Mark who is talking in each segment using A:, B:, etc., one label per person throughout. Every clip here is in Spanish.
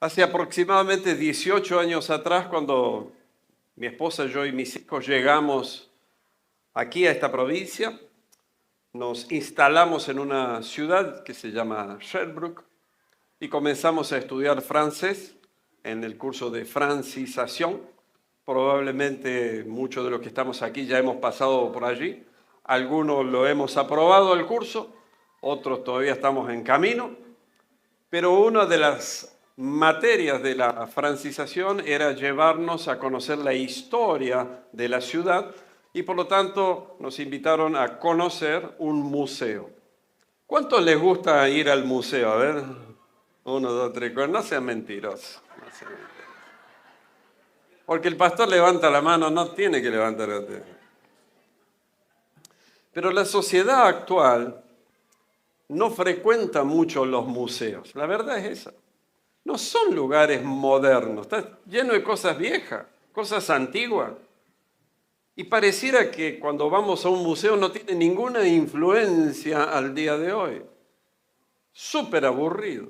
A: Hace aproximadamente 18 años atrás, cuando mi esposa, yo y mis hijos llegamos aquí a esta provincia, nos instalamos en una ciudad que se llama Sherbrooke y comenzamos a estudiar francés en el curso de francización. Probablemente muchos de los que estamos aquí ya hemos pasado por allí. Algunos lo hemos aprobado el curso, otros todavía estamos en camino. Pero una de las materias de la francización era llevarnos a conocer la historia de la ciudad y por lo tanto nos invitaron a conocer un museo. ¿Cuántos les gusta ir al museo? A ver, 1, 2, 3, 4, no sean mentirosos. No sean mentirosos. Porque el pastor levanta la mano, no tiene que levantar la mano. Pero la sociedad actual no frecuenta mucho los museos. La verdad es esa. No son lugares modernos, está lleno de cosas viejas, cosas antiguas. Y pareciera que cuando vamos a un museo no tiene ninguna influencia al día de hoy. Súper aburrido.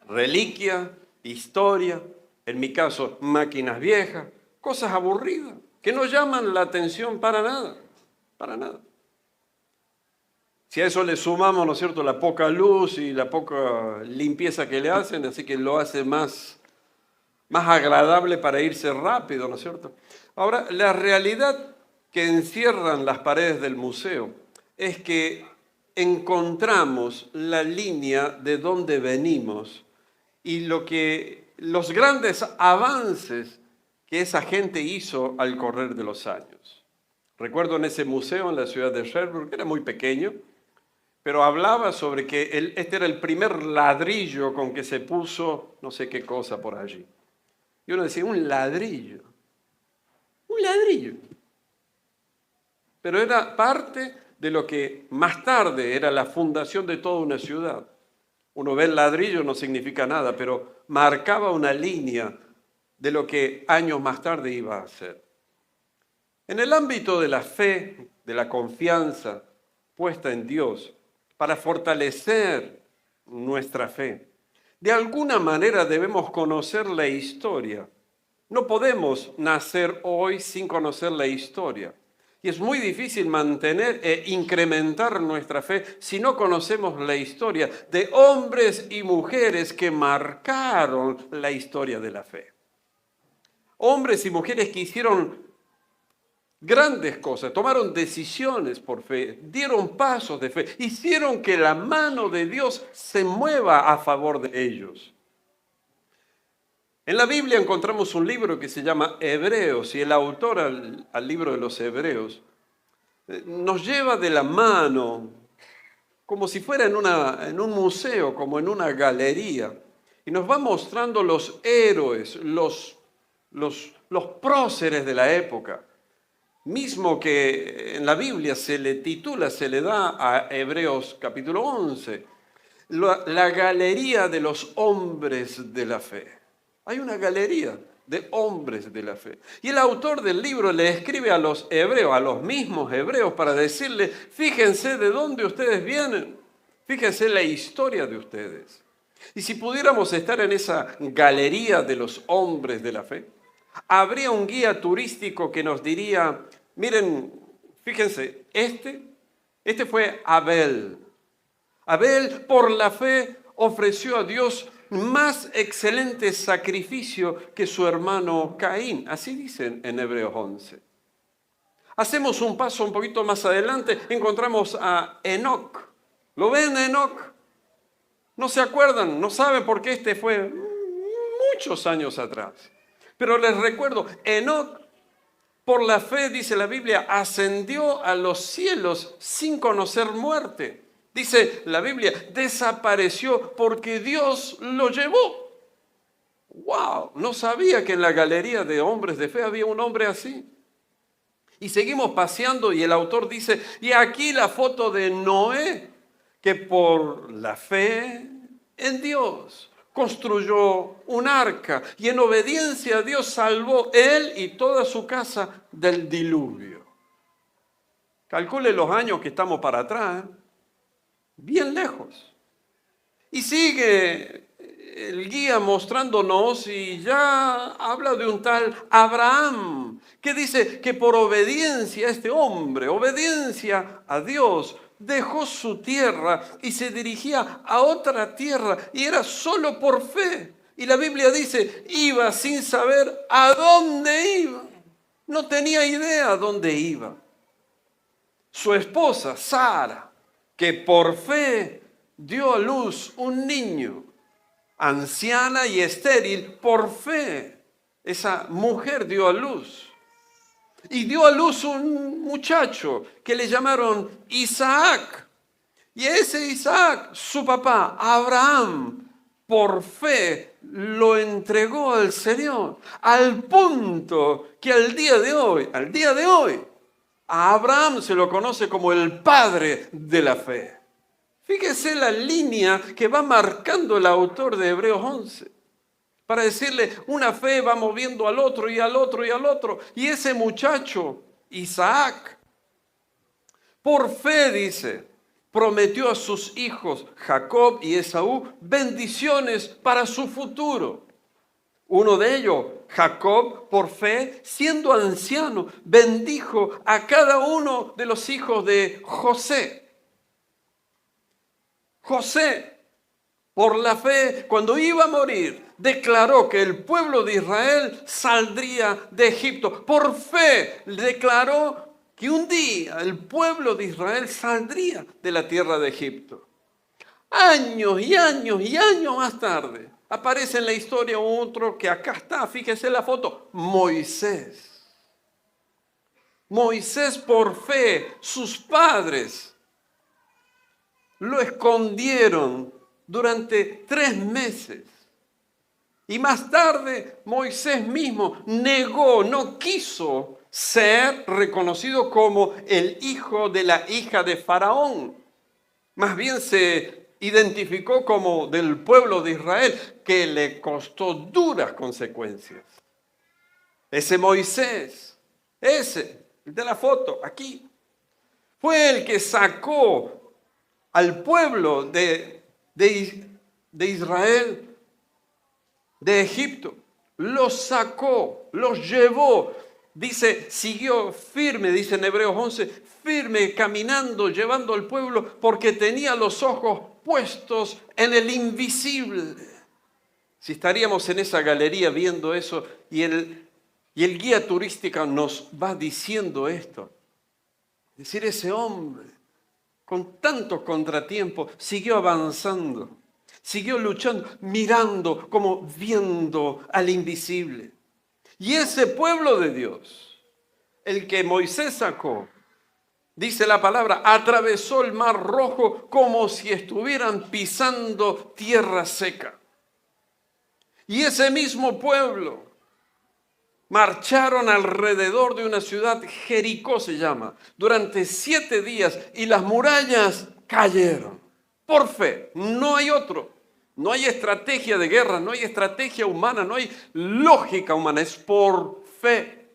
A: Reliquia, historia, en mi caso, máquinas viejas, cosas aburridas, que no llaman la atención para nada, para nada. Si a eso le sumamos, ¿no es cierto?, la poca luz y la poca limpieza que le hacen, así que lo hace más agradable para irse rápido, ¿no es cierto? Ahora, la realidad que encierran las paredes del museo es que encontramos la línea de dónde venimos y los grandes avances que esa gente hizo al correr de los años. Recuerdo en ese museo en la ciudad de Sherbrooke, que era muy pequeño, pero hablaba sobre que este era el primer ladrillo con que se puso no sé qué cosa por allí. Y uno decía, un ladrillo. Pero era parte de lo que más tarde era la fundación de toda una ciudad. Uno ve el ladrillo, no significa nada, pero marcaba una línea de lo que años más tarde iba a ser. En el ámbito de la fe, de la confianza puesta en Dios, para fortalecer nuestra fe, de alguna manera debemos conocer la historia. No podemos nacer hoy sin conocer la historia. Y es muy difícil mantener e incrementar nuestra fe si no conocemos la historia de hombres y mujeres que marcaron la historia de la fe. Hombres y mujeres que hicieron grandes cosas, tomaron decisiones por fe, dieron pasos de fe, hicieron que la mano de Dios se mueva a favor de ellos. En la Biblia encontramos un libro que se llama Hebreos y el autor al libro de los Hebreos nos lleva de la mano como si fuera en un museo, como en una galería, y nos va mostrando los héroes, los próceres de la época. Mismo que en la Biblia se le da a Hebreos capítulo 11, la galería de los hombres de la fe. Hay una galería de hombres de la fe. Y el autor del libro le escribe a los hebreos, a los mismos hebreos, para decirle, fíjense de dónde ustedes vienen, fíjense la historia de ustedes. Y si pudiéramos estar en esa galería de los hombres de la fe, habría un guía turístico que nos diría, miren, fíjense, este fue Abel. Abel, por la fe, ofreció a Dios más excelente sacrificio que su hermano Caín. Así dicen en Hebreos 11. Hacemos un paso un poquito más adelante, encontramos a Enoc. ¿Lo ven, Enoc? ¿No se acuerdan? ¿No saben por qué este fue muchos años atrás? Pero les recuerdo, Enoc, por la fe, dice la Biblia, ascendió a los cielos sin conocer muerte. Dice la Biblia, desapareció porque Dios lo llevó. ¡Wow! No sabía que en la galería de hombres de fe había un hombre así. Y seguimos paseando y el autor dice, y aquí la foto de Noé, que por la fe en Dios construyó un arca y en obediencia a Dios salvó él y toda su casa del diluvio. Calcule los años que estamos para atrás, bien lejos. Y sigue el guía mostrándonos y ya habla de un tal Abraham, que dice que por obediencia a este hombre, obediencia a Dios, dejó su tierra y se dirigía a otra tierra y era solo por fe. Y la Biblia dice, iba sin saber a dónde iba. No tenía idea a dónde iba. Su esposa, Sara, que por fe dio a luz un niño, anciana y estéril, por fe, esa mujer dio a luz. Y dio a luz un muchacho que le llamaron Isaac. Y ese Isaac, su papá, Abraham, por fe lo entregó al Señor, al punto que al día de hoy, a Abraham se lo conoce como el padre de la fe. Fíjese la línea que va marcando el autor de Hebreos 11. Para decirle, una fe va moviendo al otro y al otro y al otro. Y ese muchacho, Isaac, por fe, dice, prometió a sus hijos, Jacob y Esaú, bendiciones para su futuro. Uno de ellos, Jacob, por fe, siendo anciano, bendijo a cada uno de los hijos de José. José, por la fe, cuando iba a morir, declaró que el pueblo de Israel saldría de Egipto. Por fe declaró que un día el pueblo de Israel saldría de la tierra de Egipto. Años y años y años más tarde, aparece en la historia otro que acá está, fíjese la foto, Moisés. Moisés por fe, sus padres lo escondieron durante 3 meses. Y más tarde Moisés mismo negó, no quiso ser reconocido como el hijo de la hija de Faraón. Más bien se identificó como del pueblo de Israel, que le costó duras consecuencias. Ese Moisés, ese, el de la foto, aquí, fue el que sacó al pueblo de Israel de Egipto. Los sacó, los llevó. Dice, siguió firme, dice en Hebreos 11, firme, caminando, llevando al pueblo, porque tenía los ojos puestos en el invisible. Si estaríamos en esa galería viendo eso y el guía turístico nos va diciendo esto, es decir, ese hombre con tantos contratiempos siguió avanzando, siguió luchando, mirando, como viendo al invisible. Y ese pueblo de Dios, el que Moisés sacó, dice la palabra, atravesó el mar rojo como si estuvieran pisando tierra seca. Y ese mismo pueblo marcharon alrededor de una ciudad, Jericó se llama, durante 7 días y las murallas cayeron. Por fe, no hay otro. No hay estrategia de guerra, no hay estrategia humana, no hay lógica humana, es por fe.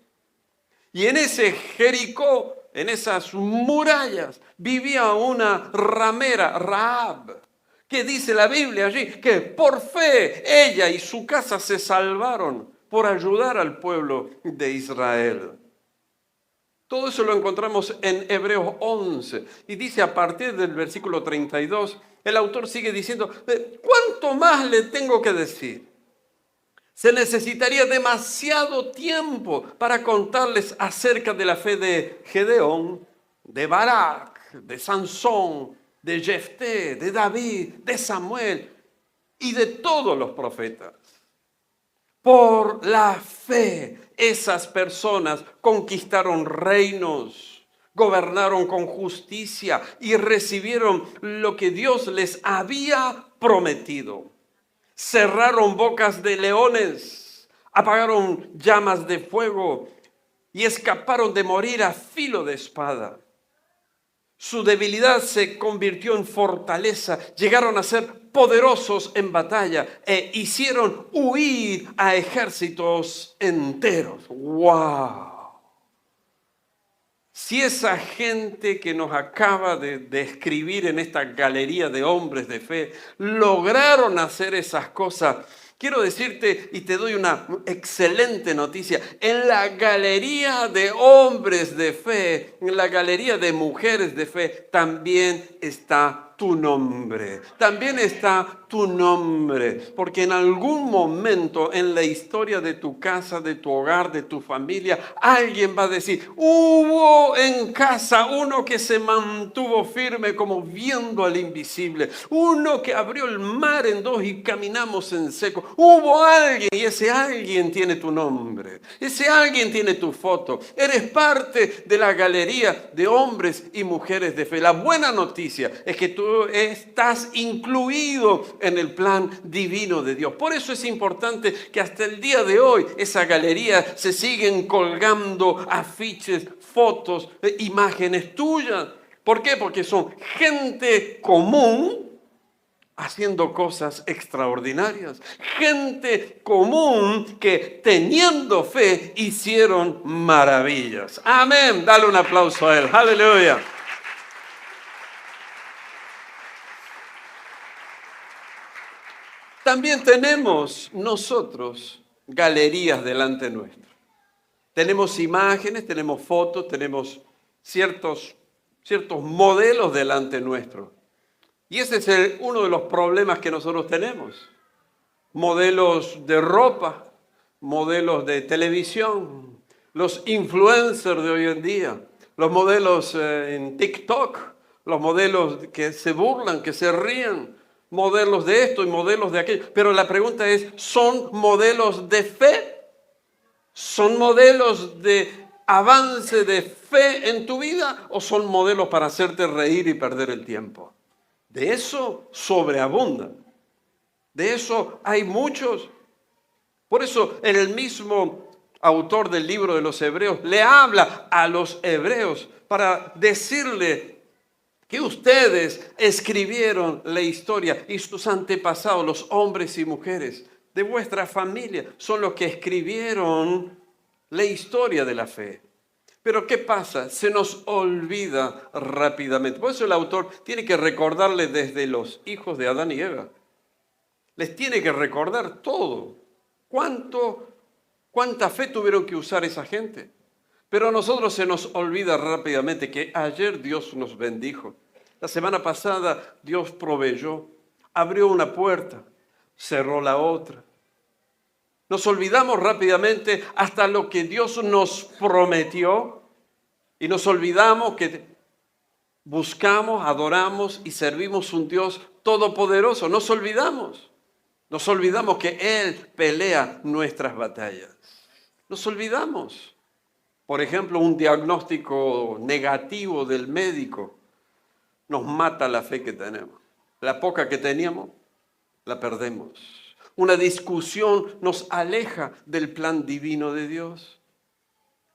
A: Y en ese Jericó, en esas murallas, vivía una ramera, Rahab, que dice la Biblia allí que por fe ella y su casa se salvaron por ayudar al pueblo de Israel. Todo eso lo encontramos en Hebreos 11 y dice a partir del versículo 32, el autor sigue diciendo, ¿cuánto más le tengo que decir? Se necesitaría demasiado tiempo para contarles acerca de la fe de Gedeón, de Barak, de Sansón, de Jefté, de David, de Samuel y de todos los profetas. Por la fe, esas personas conquistaron reinos, gobernaron con justicia y recibieron lo que Dios les había prometido. Cerraron bocas de leones, apagaron llamas de fuego y escaparon de morir a filo de espada. Su debilidad se convirtió en fortaleza, llegaron a ser poderosos en batalla e hicieron huir a ejércitos enteros. ¡Wow! Si esa gente que nos acaba de describir en esta galería de hombres de fe lograron hacer esas cosas, quiero decirte y te doy una excelente noticia. En la galería de hombres de fe, en la galería de mujeres de fe, también está tu nombre. También está tu nombre. Porque en algún momento en la historia de tu casa, de tu hogar, de tu familia, alguien va a decir, hubo en casa uno que se mantuvo firme como viendo al invisible. Uno que abrió el mar en dos y caminamos en seco. Hubo alguien y ese alguien tiene tu nombre. Ese alguien tiene tu foto. Eres parte de la galería de hombres y mujeres de fe. La buena noticia es que tú estás incluido en el plan divino de Dios. Por eso es importante que hasta el día de hoy esa galería se siguen colgando afiches, fotos, imágenes tuyas. ¿Por qué? Porque son gente común haciendo cosas extraordinarias. Gente común que teniendo fe hicieron maravillas. Amén. Dale un aplauso a él. Aleluya. También tenemos nosotros galerías delante nuestro. Tenemos imágenes, tenemos fotos, tenemos ciertos modelos delante nuestro. Y ese es uno de los problemas que nosotros tenemos. Modelos de ropa, modelos de televisión, los influencers de hoy en día, los modelos en TikTok, los modelos que se burlan, que se ríen, modelos de esto y modelos de aquello. Pero la pregunta es, ¿son modelos de fe? ¿Son modelos de avance de fe en tu vida o son modelos para hacerte reír y perder el tiempo? De eso sobreabundan. De eso hay muchos. Por eso el mismo autor del libro de los Hebreos le habla a los hebreos para decirle que ustedes escribieron la historia y sus antepasados, los hombres y mujeres de vuestra familia, son los que escribieron la historia de la fe. Pero ¿qué pasa? Se nos olvida rápidamente. Por eso el autor tiene que recordarle desde los hijos de Adán y Eva. Les tiene que recordar todo. ¿Cuánta fe tuvieron que usar esa gente? Pero a nosotros se nos olvida rápidamente que ayer Dios nos bendijo. La semana pasada Dios proveyó, abrió una puerta, cerró la otra. Nos olvidamos rápidamente hasta lo que Dios nos prometió y nos olvidamos que buscamos, adoramos y servimos un Dios todopoderoso. Nos olvidamos que Él pelea nuestras batallas. Nos olvidamos. Por ejemplo, un diagnóstico negativo del médico nos mata la fe que tenemos. La poca que teníamos, la perdemos. Una discusión nos aleja del plan divino de Dios.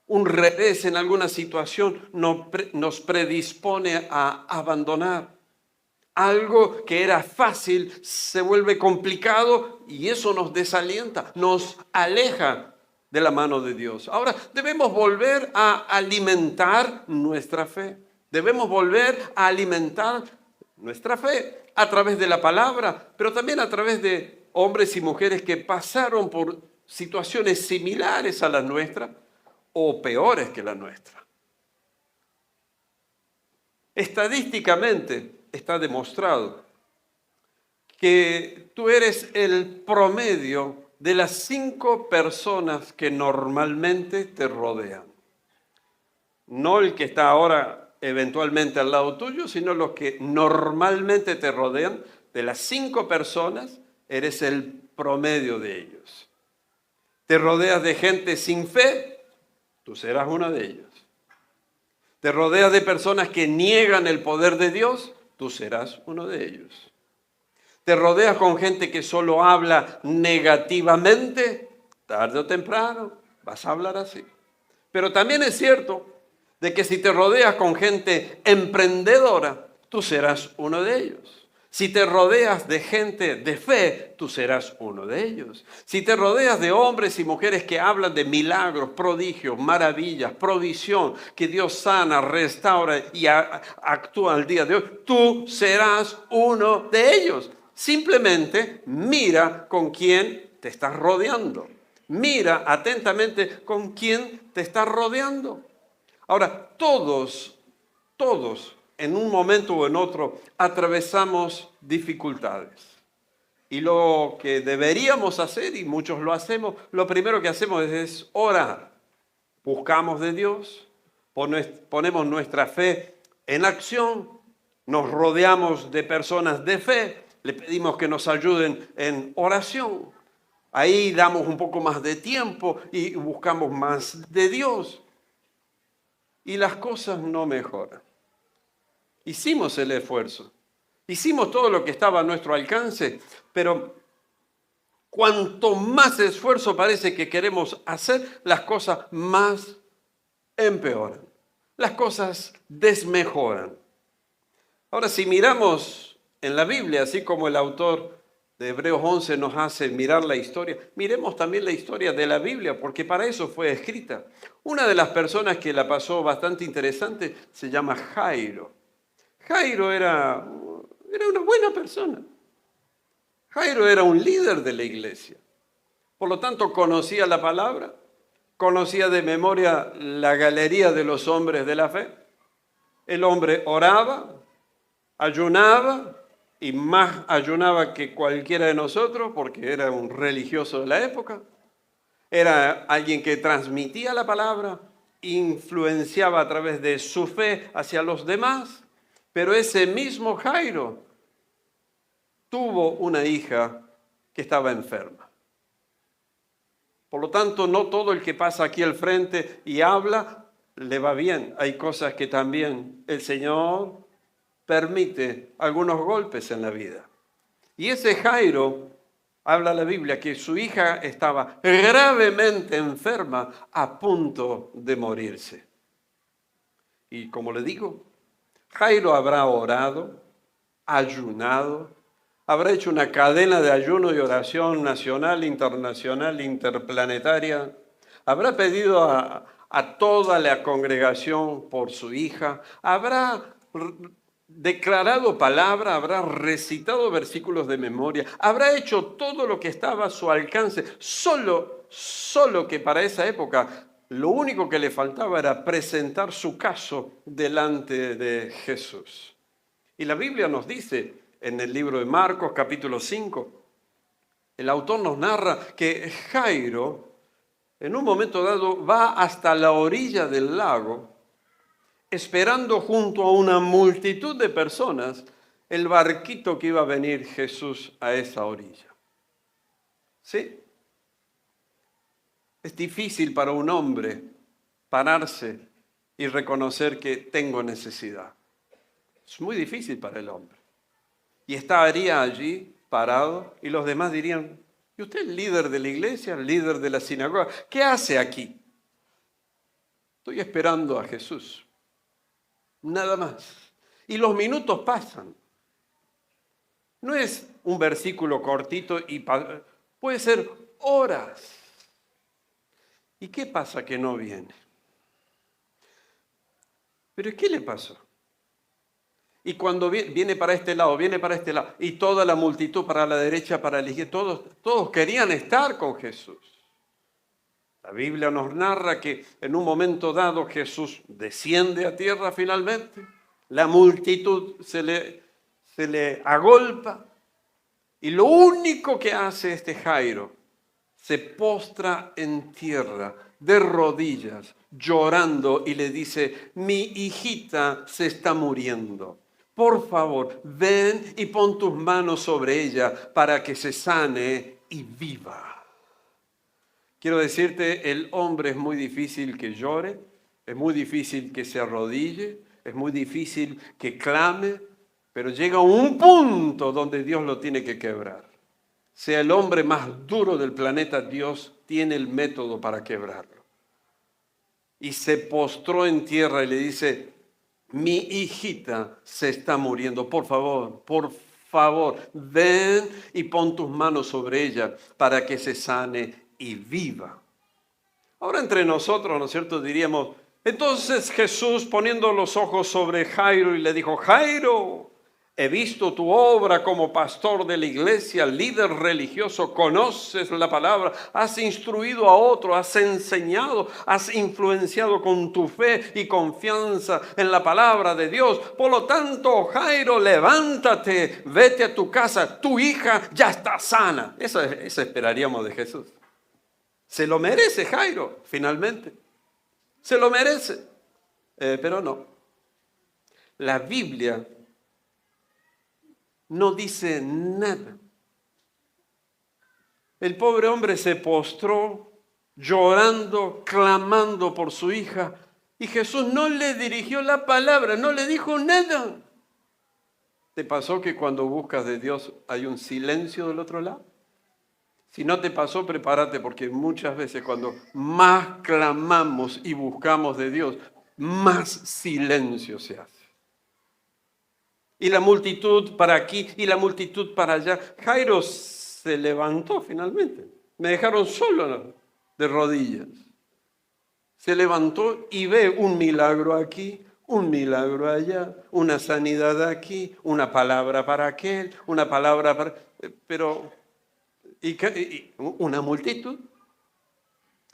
A: Un revés en alguna situación nos predispone a abandonar. Algo que era fácil se vuelve complicado y eso nos desalienta, nos aleja de la mano de Dios. Ahora debemos volver a alimentar nuestra fe. Debemos volver a alimentar nuestra fe a través de la palabra, pero también a través de hombres y mujeres que pasaron por situaciones similares a las nuestras o peores que la nuestra. Estadísticamente está demostrado que tú eres el promedio de las 5 personas que normalmente te rodean. No el que está ahora eventualmente al lado tuyo, sino los que normalmente te rodean. De las 5 personas, eres el promedio de ellos. Te rodeas de gente sin fe, tú serás una de ellos. Te rodeas de personas que niegan el poder de Dios, tú serás uno de ellos. Te rodeas con gente que solo habla negativamente, tarde o temprano vas a hablar así. Pero también es cierto de que si te rodeas con gente emprendedora, tú serás uno de ellos. Si te rodeas de gente de fe, tú serás uno de ellos. Si te rodeas de hombres y mujeres que hablan de milagros, prodigios, maravillas, provisión, que Dios sana, restaura y actúa al día de hoy, tú serás uno de ellos. Simplemente mira con quién te estás rodeando. Mira atentamente con quién te estás rodeando. Ahora, todos en un momento o en otro atravesamos dificultades. Y lo que deberíamos hacer, y muchos lo hacemos, lo primero que hacemos es orar. Buscamos de Dios, ponemos nuestra fe en acción, nos rodeamos de personas de fe, le pedimos que nos ayuden en oración. Ahí damos un poco más de tiempo y buscamos más de Dios. Y las cosas no mejoran. Hicimos el esfuerzo, hicimos todo lo que estaba a nuestro alcance, pero cuanto más esfuerzo parece que queremos hacer, las cosas más empeoran, las cosas desmejoran. Ahora, si miramos en la Biblia, así como el autor de Hebreos 11 nos hace mirar la historia, miremos también la historia de la Biblia, porque para eso fue escrita. Una de las personas que la pasó bastante interesante se llama Jairo. Jairo era una buena persona. Jairo era un líder de la iglesia. Por lo tanto, conocía la palabra, conocía de memoria la galería de los hombres de la fe. El hombre oraba, ayunaba, y más ayunaba que cualquiera de nosotros, porque era un religioso de la época. Era alguien que transmitía la palabra, influenciaba a través de su fe hacia los demás. Pero ese mismo Jairo tuvo una hija que estaba enferma. Por lo tanto, no todo el que pasa aquí al frente y habla le va bien. Hay cosas que también el Señor permite algunos golpes en la vida. Y ese Jairo, habla la Biblia, que su hija estaba gravemente enferma, a punto de morirse. Y como le digo, Jairo habrá orado, ayunado, habrá hecho una cadena de ayuno y oración nacional, internacional, interplanetaria, habrá pedido a toda la congregación por su hija, habrá declarado palabra, habrá recitado versículos de memoria, habrá hecho todo lo que estaba a su alcance, solo que para esa época lo único que le faltaba era presentar su caso delante de Jesús. Y la Biblia nos dice en el libro de Marcos, capítulo 5, el autor nos narra que Jairo, en un momento dado, va hasta la orilla del lago, esperando junto a una multitud de personas el barquito que iba a venir Jesús a esa orilla. ¿Sí? Es difícil para un hombre pararse y reconocer que tengo necesidad. Es muy difícil para el hombre. Y estaría allí parado y los demás dirían, ¿y usted es líder de la iglesia, líder de la sinagoga? ¿Qué hace aquí? Estoy esperando a Jesús. Nada más. Y los minutos pasan. No es un versículo cortito y puede ser horas. ¿Y qué pasa que no viene? ¿Pero qué le pasó? Y cuando viene para este lado, y toda la multitud para la derecha, para la izquierda, todos querían estar con Jesús. La Biblia nos narra que en un momento dado Jesús desciende a tierra finalmente, la multitud se le agolpa, y lo único que hace este Jairo, se postra en tierra, de rodillas, llorando, y le dice, mi hijita se está muriendo. Por favor, ven y pon tus manos sobre ella para que se sane y viva. Quiero decirte, el hombre es muy difícil que llore, es muy difícil que se arrodille, es muy difícil que clame, pero llega un punto donde Dios lo tiene que quebrar. Sea el hombre más duro del planeta, Dios tiene el método para quebrarlo. Y se postró en tierra y le dice, mi hijita se está muriendo, por favor, ven y pon tus manos sobre ella para que se sane y viva. Ahora entre nosotros, ¿no es cierto?, diríamos, entonces Jesús poniendo los ojos sobre Jairo y le dijo, Jairo, he visto tu obra como pastor de la iglesia, líder religioso, conoces la palabra, has instruido a otro, has enseñado, has influenciado con tu fe y confianza en la palabra de Dios. Por lo tanto, Jairo, levántate, vete a tu casa, tu hija ya está sana. Eso esperaríamos de Jesús. Se lo merece Jairo, finalmente. Se lo merece. Pero no. La Biblia no dice nada. El pobre hombre se postró llorando, clamando por su hija, y Jesús no le dirigió la palabra, no le dijo nada. ¿Te pasó que cuando buscas de Dios hay un silencio del otro lado? Si no te pasó, prepárate, porque muchas veces cuando más clamamos y buscamos de Dios, más silencio se hace. Y la multitud para aquí y la multitud para allá. Jairo se levantó finalmente. Me dejaron solo de rodillas. Se levantó y ve un milagro aquí, un milagro allá, una sanidad aquí, una palabra para aquel, una palabra para... Pero, y una multitud.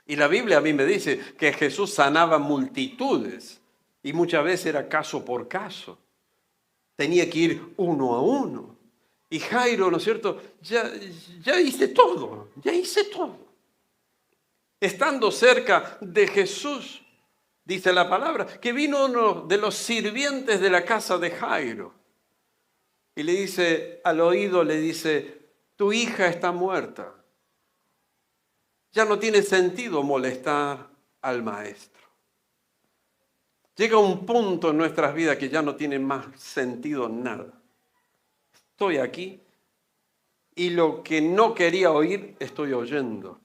A: Y la Biblia a mí me dice que Jesús sanaba multitudes. Y muchas veces era caso por caso. Tenía que ir uno a uno. Y Jairo, ¿no es cierto? Ya hice todo, ya hice todo. Estando cerca de Jesús, dice la palabra, que vino uno de los sirvientes de la casa de Jairo. Y le dice, al oído le dice, tu hija está muerta. Ya no tiene sentido molestar al maestro. Llega un punto en nuestras vidas que ya no tiene más sentido nada. Estoy aquí y lo que no quería oír estoy oyendo.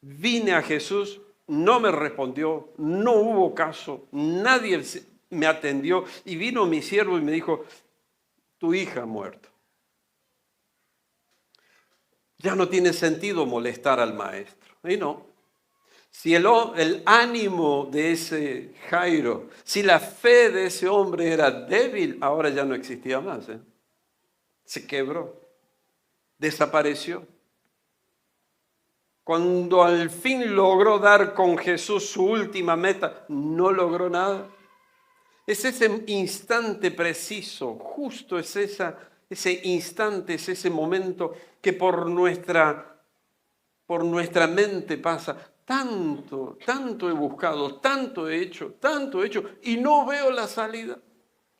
A: Vine a Jesús, no me respondió, no hubo caso, nadie me atendió y vino mi siervo y me dijo, tu hija ha muerto. Ya no tiene sentido molestar al maestro. Y no. Si el ánimo de ese Jairo, si la fe de ese hombre era débil, ahora ya no existía más. Se quebró, desapareció. Cuando al fin logró dar con Jesús su última meta, no logró nada. Es ese instante preciso, justo es ese instante, es ese momento que por nuestra mente pasa. Tanto he buscado, tanto he hecho, y no veo la salida.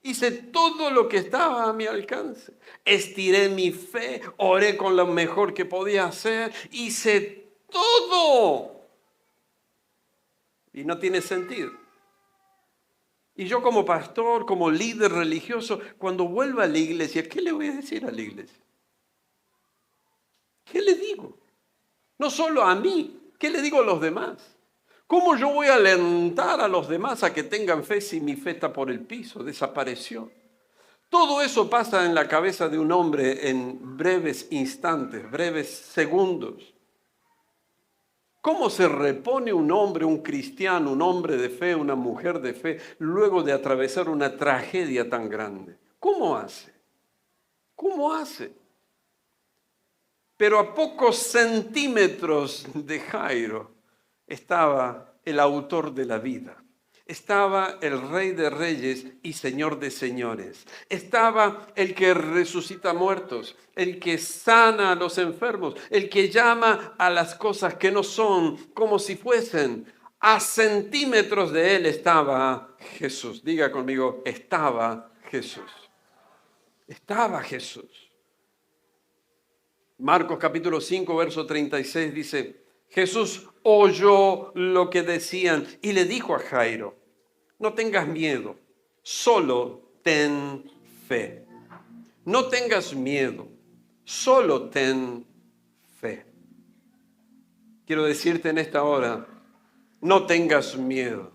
A: Hice todo lo que estaba a mi alcance. Estiré mi fe, oré con lo mejor que podía hacer, hice todo. Y no tiene sentido. Y yo como pastor, como líder religioso, cuando vuelva a la iglesia, ¿qué le voy a decir a la iglesia? ¿Qué le digo? No solo a mí. ¿Qué le digo a los demás? ¿Cómo yo voy a alentar a los demás a que tengan fe si mi fe está por el piso? Desapareció. Todo eso pasa en la cabeza de un hombre en breves instantes, breves segundos. ¿Cómo se repone un hombre, un cristiano, un hombre de fe, una mujer de fe, luego de atravesar una tragedia tan grande? ¿Cómo hace? ¿Cómo hace? Pero a pocos centímetros de Jairo estaba el autor de la vida. Estaba el Rey de Reyes y Señor de Señores. Estaba el que resucita muertos, el que sana a los enfermos, el que llama a las cosas que no son como si fuesen. A centímetros de él estaba Jesús. Diga conmigo, estaba Jesús. Estaba Jesús. Marcos capítulo 5, verso 36 dice, Jesús oyó lo que decían y le dijo a Jairo, no tengas miedo, solo ten fe. No tengas miedo, solo ten fe. Quiero decirte en esta hora, no tengas miedo,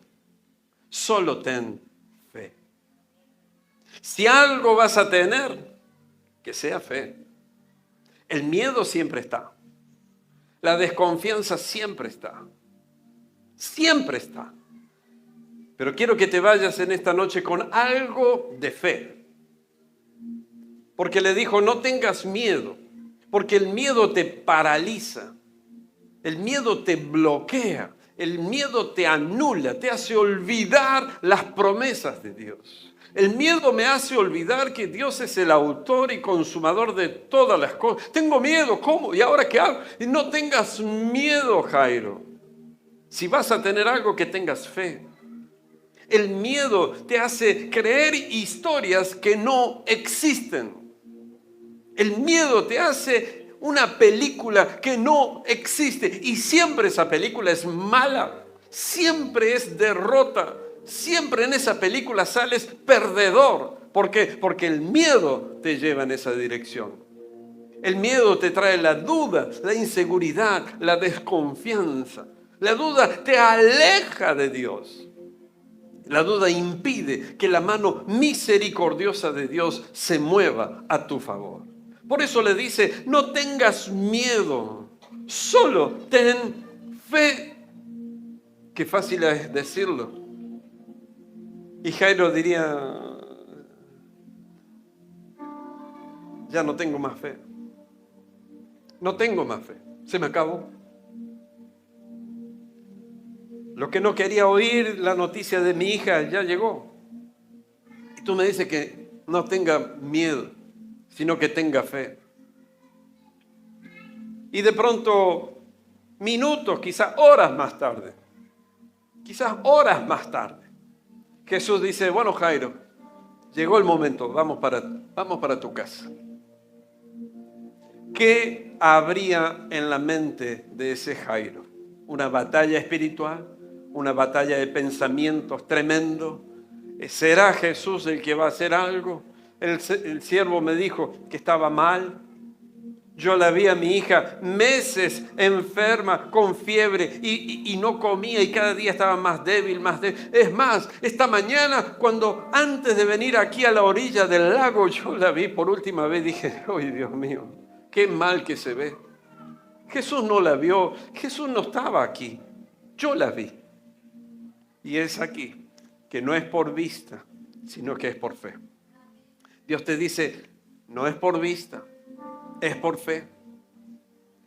A: solo ten fe. Si algo vas a tener, que sea fe. El miedo siempre está. La desconfianza siempre está. Siempre está. Pero quiero que te vayas en esta noche con algo de fe. Porque le dijo, no tengas miedo, porque el miedo te paraliza, el miedo te bloquea, el miedo te anula, te hace olvidar las promesas de Dios. El miedo me hace olvidar que Dios es el autor y consumador de todas las cosas. Tengo miedo, ¿cómo? ¿Y ahora qué hago? Y no tengas miedo, Jairo. Si vas a tener algo, que tengas fe. El miedo te hace creer historias que no existen. El miedo te hace una película que no existe y siempre esa película es mala, siempre es derrota, siempre en esa película sales perdedor. ¿Por qué? Porque el miedo te lleva en esa dirección. El miedo te trae la duda, la inseguridad, la desconfianza. La duda te aleja de Dios. La duda impide que la mano misericordiosa de Dios se mueva a tu favor. Por eso le dice, no tengas miedo, solo ten fe. Qué fácil es decirlo. Y Jairo diría, ya no tengo más fe. No tengo más fe, se me acabó. Lo que no quería oír, la noticia de mi hija, ya llegó. Y tú me dices que no tenga miedo, sino que tenga fe. Y de pronto, minutos, quizás horas más tarde, Jesús dice, bueno, Jairo, llegó el momento, vamos para tu casa. ¿Qué habría en la mente de ese Jairo? ¿Una batalla espiritual? ¿Una batalla de pensamientos tremendo? ¿Será Jesús el que va a hacer algo? El siervo me dijo que estaba mal. Yo la vi a mi hija meses enferma, con fiebre, y no comía, y cada día estaba más débil, más débil. Es más, esta mañana, antes de venir aquí a la orilla del lago, yo la vi por última vez, dije, ¡ay, Dios mío! ¡Qué mal que se ve! Jesús no la vio, Jesús no estaba aquí, yo la vi. Y es aquí, que no es por vista, sino que es por fe. Dios te dice, no es por vista, es por fe.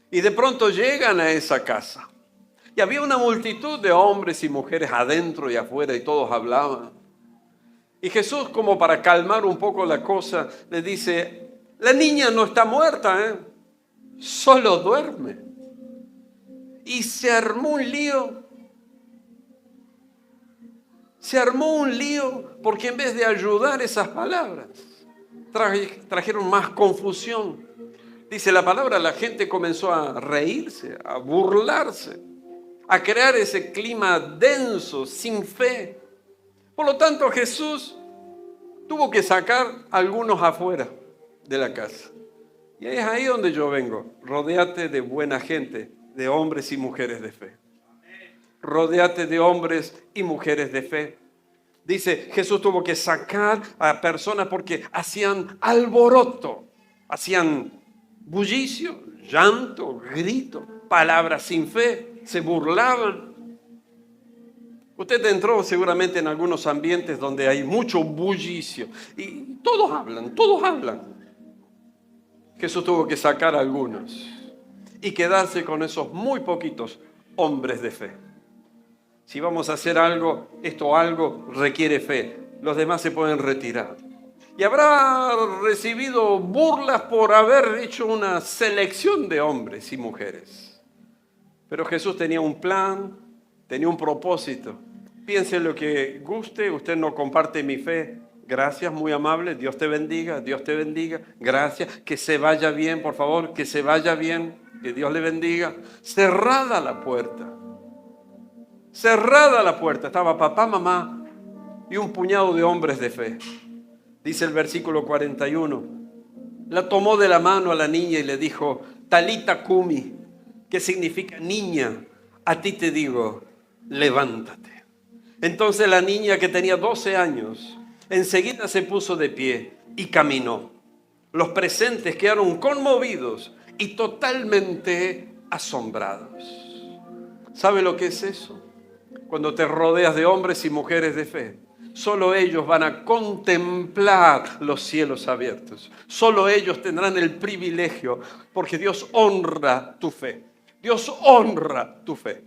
A: Y de pronto llegan a esa casa. Y había una multitud de hombres y mujeres adentro y afuera y todos hablaban. Y Jesús, como para calmar un poco la cosa, le dice, la niña no está muerta, solo duerme. Y se armó un lío. Se armó un lío porque en vez de ayudar esas palabras, trajeron más confusión. Dice la palabra, la gente comenzó a reírse, a burlarse, a crear ese clima denso, sin fe. Por lo tanto, Jesús tuvo que sacar a algunos afuera de la casa. Y es ahí donde yo vengo. Rodéate de buena gente, de hombres y mujeres de fe. Rodéate de hombres y mujeres de fe. Dice, Jesús tuvo que sacar a personas porque hacían alboroto, hacían bullicio, llanto, grito, palabras sin fe, se burlaban. Usted entró seguramente en algunos ambientes donde hay mucho bullicio y todos hablan. Jesús tuvo que sacar a algunos y quedarse con esos muy poquitos hombres de fe. Si vamos a hacer algo, algo requiere fe. Los demás se pueden retirar. Y habrá recibido burlas por haber hecho una selección de hombres y mujeres. Pero Jesús tenía un plan, tenía un propósito. Piense lo que guste, usted no comparte mi fe. Gracias, muy amable, Dios te bendiga, gracias, que se vaya bien, por favor, que se vaya bien, que Dios le bendiga. Cerrada la puerta, estaba papá, mamá y un puñado de hombres de fe. Dice el versículo 41, la tomó de la mano a la niña y le dijo, Talita Kumi, que significa niña, a ti te digo, levántate. Entonces la niña, que tenía 12 años, enseguida se puso de pie y caminó. Los presentes quedaron conmovidos y totalmente asombrados. ¿Sabe lo que es eso? Cuando te rodeas de hombres y mujeres de fe, solo ellos van a contemplar los cielos abiertos. Solo ellos tendrán el privilegio, porque Dios honra tu fe. Dios honra tu fe.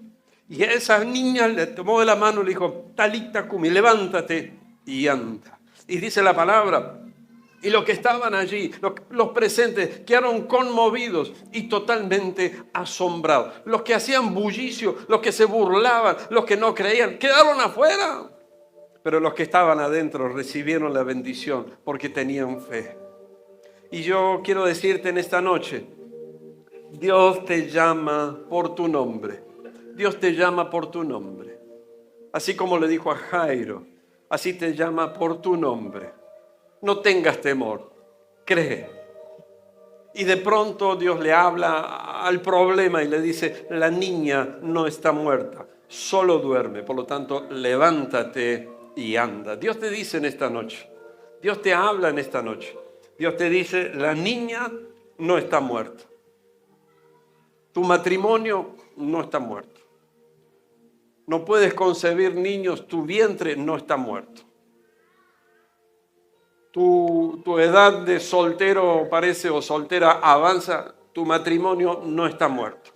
A: Y a esa niña le tomó de la mano y le dijo, Talita Cumi, levántate y anda. Y dice la palabra, y los que estaban allí, los presentes, quedaron conmovidos y totalmente asombrados. Los que hacían bullicio, los que se burlaban, los que no creían, quedaron afuera. Pero los que estaban adentro recibieron la bendición porque tenían fe. Y yo quiero decirte en esta noche, Dios te llama por tu nombre. Dios te llama por tu nombre. Así como le dijo a Jairo, así te llama por tu nombre. No tengas temor, cree. Y de pronto Dios le habla al problema y le dice, la niña no está muerta, solo duerme. Por lo tanto, levántate y anda. Dios te dice en esta noche, Dios te habla en esta noche. Dios te dice, la niña no está muerta. Tu matrimonio no está muerto. No puedes concebir niños, tu vientre no está muerto. Tu edad de soltero parece o soltera avanza, tu matrimonio no está muerto.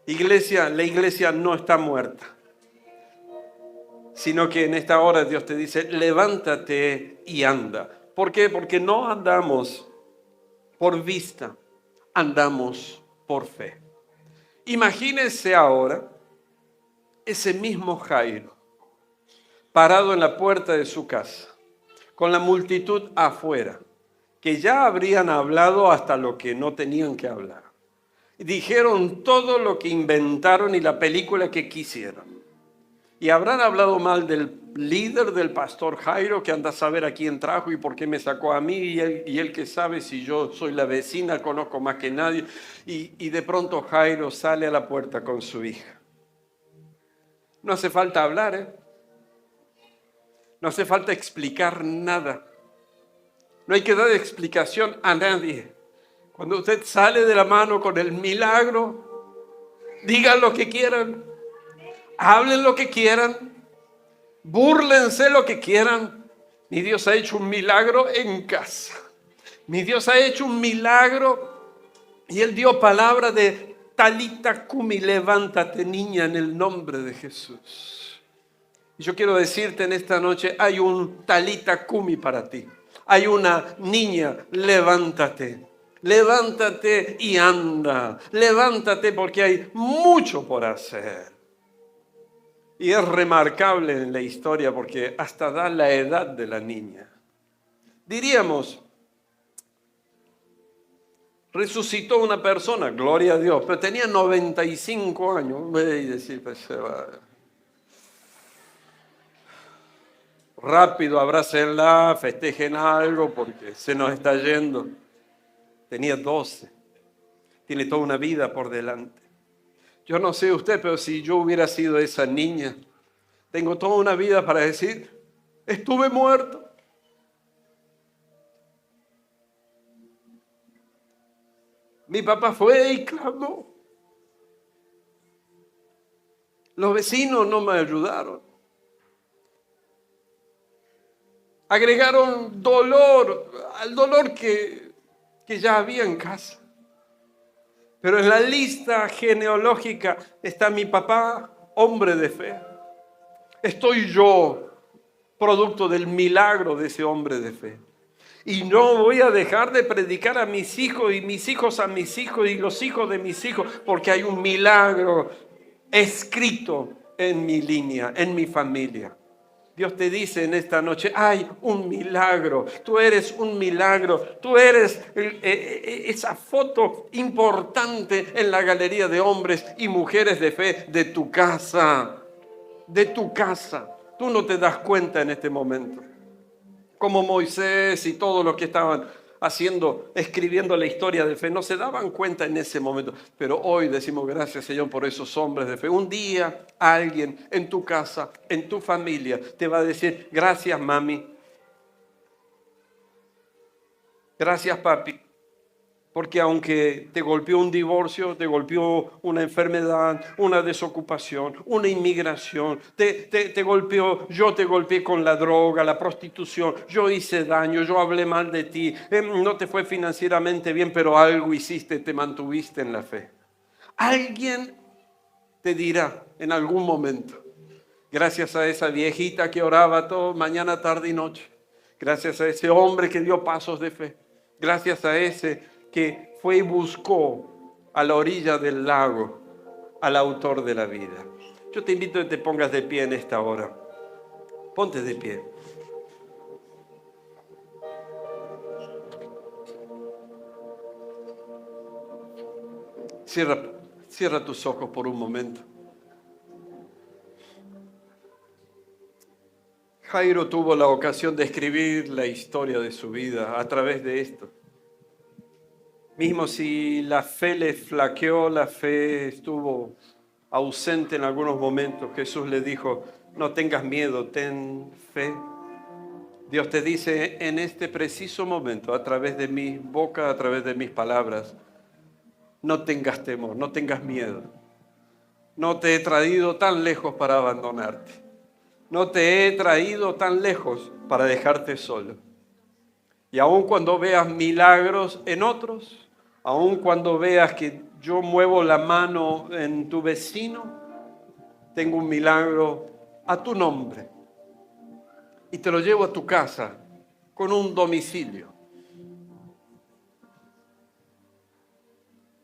A: Iglesia, la iglesia no está muerta. Sino que en esta hora Dios te dice, levántate y anda. ¿Por qué? Porque no andamos por vista, andamos por fe. Imagínense ahora ese mismo Jairo, parado en la puerta de su casa, con la multitud afuera, que ya habrían hablado hasta lo que no tenían que hablar. Dijeron todo lo que inventaron y la película que quisieron. Y habrán hablado mal del líder del pastor Jairo, que anda a saber a quién trajo y por qué me sacó a mí, y él que sabe si yo soy la vecina, conozco más que nadie. Y de pronto Jairo sale a la puerta con su hija. No hace falta hablar, ¿eh? No hace falta explicar nada. No hay que dar explicación a nadie. Cuando usted sale de la mano con el milagro, digan lo que quieran, hablen lo que quieran, búrlense lo que quieran. Mi Dios ha hecho un milagro en casa. Mi Dios ha hecho un milagro y Él dio palabra de Talita Cumi, levántate niña en el nombre de Jesús. Y yo quiero decirte en esta noche, hay un Talita Cumi para ti. Hay una niña, levántate. Levántate y anda. Levántate porque hay mucho por hacer. Y es remarcable en la historia porque hasta da la edad de la niña. Diríamos, resucitó una persona, gloria a Dios, pero tenía 95 años. Y decir, pues se va. Rápido, abrácenla, festejen algo porque se nos está yendo. Tenía 12. Tiene toda una vida por delante. Yo no sé usted, pero si yo hubiera sido esa niña, tengo toda una vida para decir, estuve muerto. Mi papá fue y clamó. Los vecinos no me ayudaron. Agregaron dolor al dolor que ya había en casa. Pero en la lista genealógica está mi papá, hombre de fe. Estoy yo, producto del milagro de ese hombre de fe. Y no voy a dejar de predicar a mis hijos y mis hijos a mis hijos y los hijos de mis hijos, porque hay un milagro escrito en mi línea, en mi familia. Dios te dice en esta noche, hay un milagro, tú eres un milagro, tú eres esa foto importante en la galería de hombres y mujeres de fe de tu casa, de tu casa. Tú no te das cuenta en este momento. Como Moisés y todos los que estaban escribiendo la historia de fe, no se daban cuenta en ese momento. Pero hoy decimos gracias, Señor, por esos hombres de fe. Un día alguien en tu casa, en tu familia, te va a decir, gracias, mami. Gracias, papi, porque aunque te golpeó un divorcio, te golpeó una enfermedad, una desocupación, una inmigración, te golpeó, yo te golpeé con la droga, la prostitución, yo hice daño, yo hablé mal de ti, no te fue financieramente bien, pero algo hiciste, te mantuviste en la fe. Alguien te dirá en algún momento, gracias a esa viejita que oraba todo mañana, tarde y noche, gracias a ese hombre que dio pasos de fe, gracias a ese que fue y buscó a la orilla del lago al autor de la vida. Yo te invito a que te pongas de pie en esta hora. Ponte de pie. Cierra tus ojos por un momento. Jairo tuvo la ocasión de escribir la historia de su vida a través de esto. Mismo si la fe le flaqueó, la fe estuvo ausente en algunos momentos, Jesús le dijo, no tengas miedo, ten fe. Dios te dice en este preciso momento, a través de mi boca, a través de mis palabras, no tengas temor, no tengas miedo. No te he traído tan lejos para abandonarte. No te he traído tan lejos para dejarte solo. Y aun cuando veas milagros en otros, aun cuando veas que yo muevo la mano en tu vecino, tengo un milagro a tu nombre. Y te lo llevo a tu casa con un domicilio.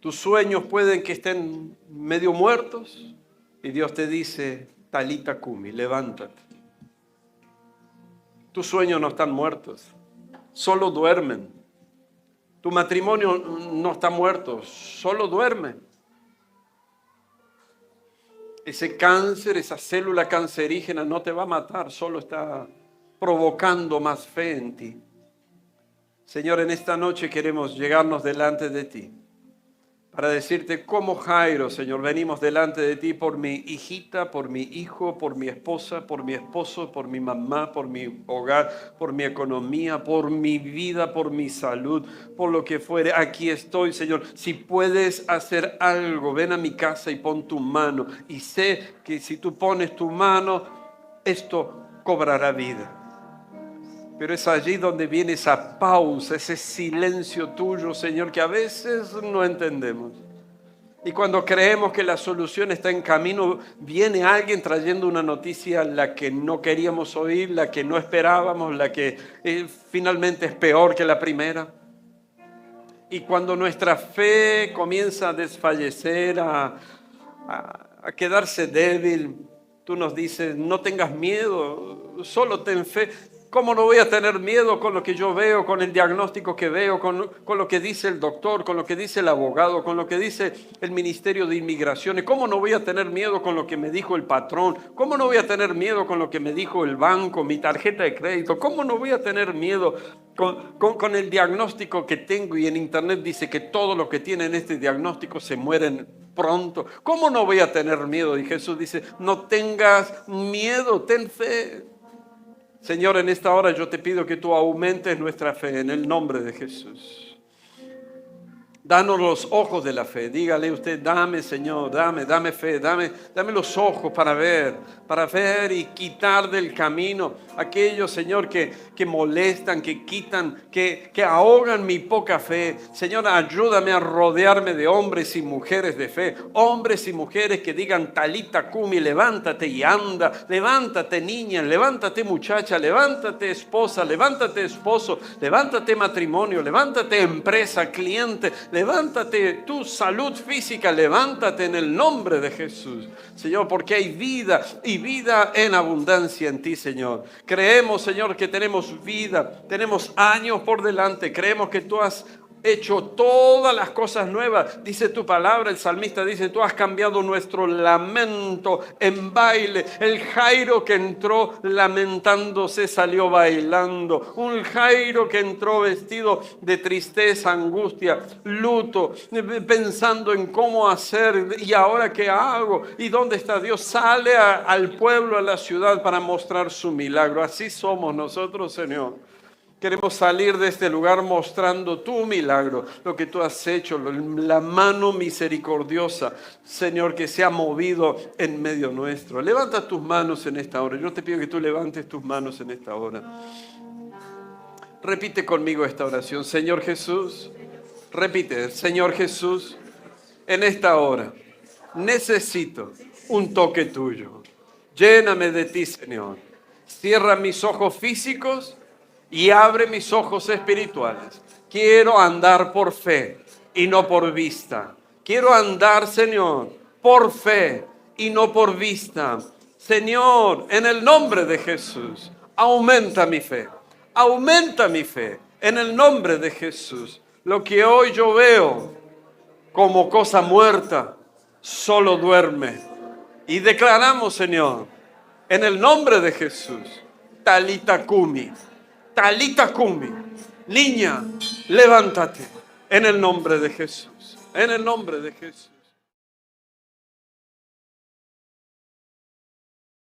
A: Tus sueños pueden que estén medio muertos y Dios te dice, Talita Kumi, levántate. Tus sueños no están muertos, solo duermen. Tu matrimonio no está muerto, solo duerme. Ese cáncer, esa célula cancerígena no te va a matar, solo está provocando más fe en ti. Señor, en esta noche queremos llegarnos delante de ti para decirte como Jairo, Señor, venimos delante de ti por mi hijita, por mi hijo, por mi esposa, por mi esposo, por mi mamá, por mi hogar, por mi economía, por mi vida, por mi salud, por lo que fuere. Aquí estoy, Señor. Si puedes hacer algo, ven a mi casa y pon tu mano. Y sé que si tú pones tu mano, esto cobrará vida. Pero es allí donde viene esa pausa, ese silencio tuyo, Señor, que a veces no entendemos. Y cuando creemos que la solución está en camino, viene alguien trayendo una noticia, la que no queríamos oír, la que no esperábamos, la que finalmente es peor que la primera. Y cuando nuestra fe comienza a desfallecer, a quedarse débil, tú nos dices, no tengas miedo, solo ten fe. ¿Cómo no voy a tener miedo con lo que yo veo, con el diagnóstico que veo, con lo que dice el doctor, con lo que dice el abogado, con lo que dice el Ministerio de Inmigraciones? ¿Cómo no voy a tener miedo con lo que me dijo el patrón? ¿Cómo no voy a tener miedo con lo que me dijo el banco, mi tarjeta de crédito? ¿Cómo no voy a tener miedo con el diagnóstico que tengo? Y en internet dice que todo lo que tienen este diagnóstico se mueren pronto. ¿Cómo no voy a tener miedo? Y Jesús dice, no tengas miedo, ten fe. Señor, en esta hora yo te pido que tú aumentes nuestra fe en el nombre de Jesús. Danos los ojos de la fe. Dígale usted, dame, Señor, dame fe, dame los ojos para ver y quitar del camino aquellos, Señor, que molestan, que quitan, que ahogan mi poca fe. Señor, ayúdame a rodearme de hombres y mujeres de fe. Hombres y mujeres que digan, Talita Kumi, levántate y anda. Levántate, niña, levántate, muchacha, levántate, esposa, levántate, esposo, levántate, matrimonio, levántate, empresa, cliente. Levántate, tu salud física, levántate en el nombre de Jesús, Señor, porque hay vida y vida en abundancia en ti, Señor. Creemos, Señor, que tenemos vida, tenemos años por delante, creemos que tú has hecho todas las cosas nuevas. Dice tu palabra, el salmista dice, tú has cambiado nuestro lamento en baile. El Jairo que entró lamentándose salió bailando. Un Jairo que entró vestido de tristeza, angustia, luto, pensando en cómo hacer y ahora qué hago y dónde está Dios. Sale al pueblo, a la ciudad para mostrar su milagro. Así somos nosotros, Señor. Queremos salir de este lugar mostrando tu milagro, lo que tú has hecho, la mano misericordiosa, Señor, que se ha movido en medio nuestro. Levanta tus manos en esta hora. Yo te pido que tú levantes tus manos en esta hora. Repite conmigo esta oración. Señor Jesús, repite, Señor Jesús, en esta hora necesito un toque tuyo. Lléname de ti, Señor. Cierra mis ojos físicos y abre mis ojos espirituales. Quiero andar por fe y no por vista. Quiero andar, Señor, por fe y no por vista. Señor, en el nombre de Jesús, aumenta mi fe. Aumenta mi fe. En el nombre de Jesús. Lo que hoy yo veo como cosa muerta, solo duerme. Y declaramos, Señor, en el nombre de Jesús, Talita Kumi. Talita Kumi, niña, levántate en el nombre de Jesús, en el nombre de Jesús.